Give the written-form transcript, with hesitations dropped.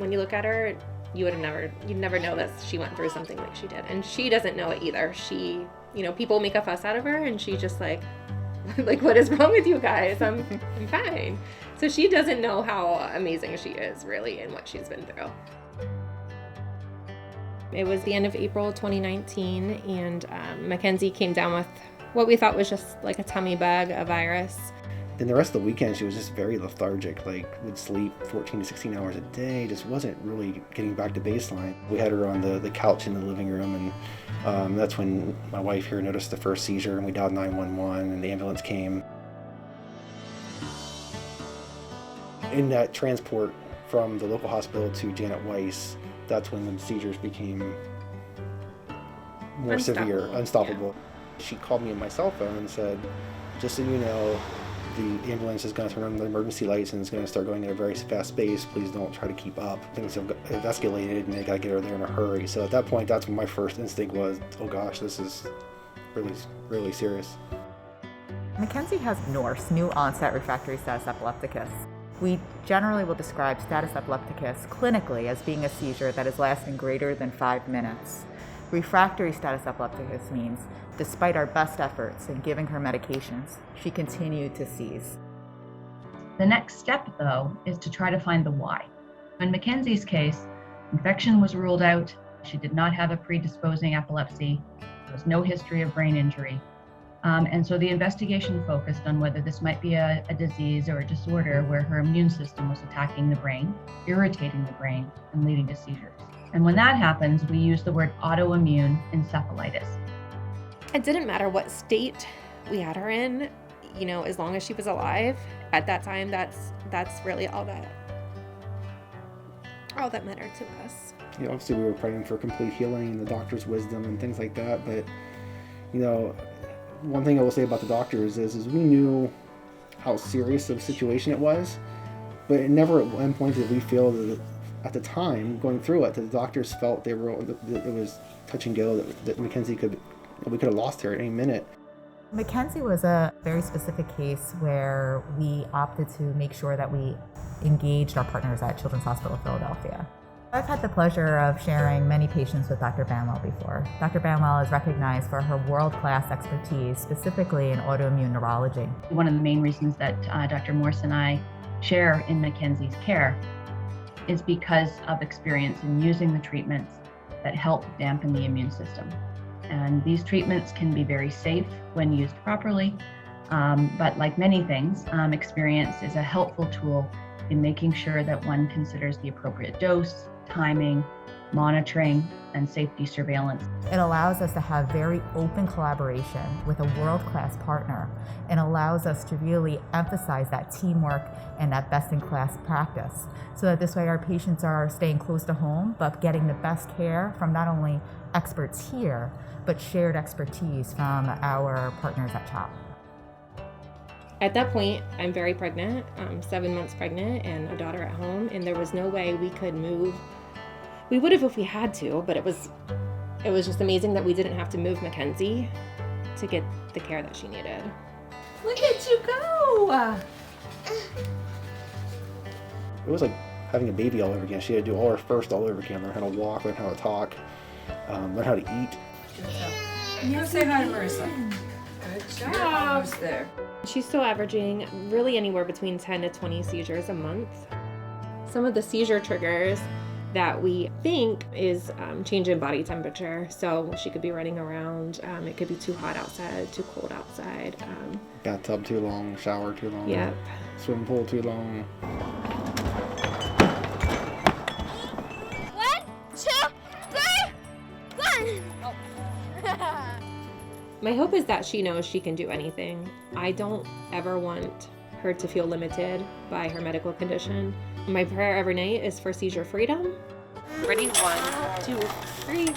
when you look at her, you'd never know that she went through something like she did. And she doesn't know it either. She, people make a fuss out of her, and she just like, what is wrong with you guys? I'm fine. So she doesn't know how amazing she is, really, and what she's been through. It was the end of April 2019, and Makenzie came down with what we thought was just like a tummy bug, a virus. Then the rest of the weekend, she was just very lethargic, would sleep 14 to 16 hours a day, just wasn't really getting back to baseline. We had her on the couch in the living room, and that's when my wife here noticed the first seizure, and we dialed 911, and the ambulance came. In that transport from the local hospital to Janet Weiss, that's when the seizures became more severe, unstoppable. Yeah. She called me on my cell phone and said, just so you know, the ambulance is going to turn on the emergency lights and it's going to start going at a very fast pace. Please don't try to keep up. Things have escalated and they got to get her there in a hurry. So at that point, that's when my first instinct was, oh gosh, this is really, really serious. Makenzie has NORSE, New-Onset Refractory Status Epilepticus. We generally will describe status epilepticus clinically as being a seizure that is lasting greater than 5 minutes. Refractory status epilepticus means, despite our best efforts in giving her medications, she continued to seize. The next step, though, is to try to find the why. In Makenzie's case, infection was ruled out. She did not have a predisposing epilepsy. There was no history of brain injury. And so the investigation focused on whether this might be a disease or a disorder where her immune system was attacking the brain, irritating the brain, and leading to seizures. And when that happens, we use the word autoimmune encephalitis. It didn't matter what state we had her in, as long as she was alive. At that time, that's really all that mattered to us. Obviously we were praying for complete healing and the doctor's wisdom and things like that, but one thing I will say about the doctors is we knew how serious of a situation it was, but never at one point did we feel that at the time going through it, that the doctors felt that it was touch and go, that we could have lost her at any minute. Makenzie was a very specific case where we opted to make sure that we engaged our partners at Children's Hospital of Philadelphia. I've had the pleasure of sharing many patients with Dr. Banwell before. Dr. Banwell is recognized for her world-class expertise, specifically in autoimmune neurology. One of the main reasons that Dr. Morse and I share in Makenzie's care is because of experience in using the treatments that help dampen the immune system. And these treatments can be very safe when used properly, but like many things, experience is a helpful tool in making sure that one considers the appropriate dose, timing, monitoring, and safety surveillance. It allows us to have very open collaboration with a world-class partner and allows us to really emphasize that teamwork and that best-in-class practice, so that this way our patients are staying close to home, but getting the best care from not only experts here, but shared expertise from our partners at CHOP. At that point, I'm very pregnant, 7 months pregnant, and a daughter at home, and there was no way we could move. We would have if we had to, but it was just amazing that we didn't have to move Makenzie to get the care that she needed. Look at you go! It was like having a baby all over again. She had to do all her first all over again, learn how to walk, learn how to talk, learn how to eat. You say hi to Marissa. Good job. There. She's still averaging really anywhere between 10 to 20 seizures a month. Some of the seizure triggers that we think is change in body temperature. So she could be running around. It could be too hot outside, too cold outside. Bathtub too long, shower too long. Yep. Swim pool too long. 1, 2, 3, 1. My hope is that she knows she can do anything. I don't ever want her to feel limited by her medical condition. My prayer every night is for seizure freedom. Ready? 1, 2, 3.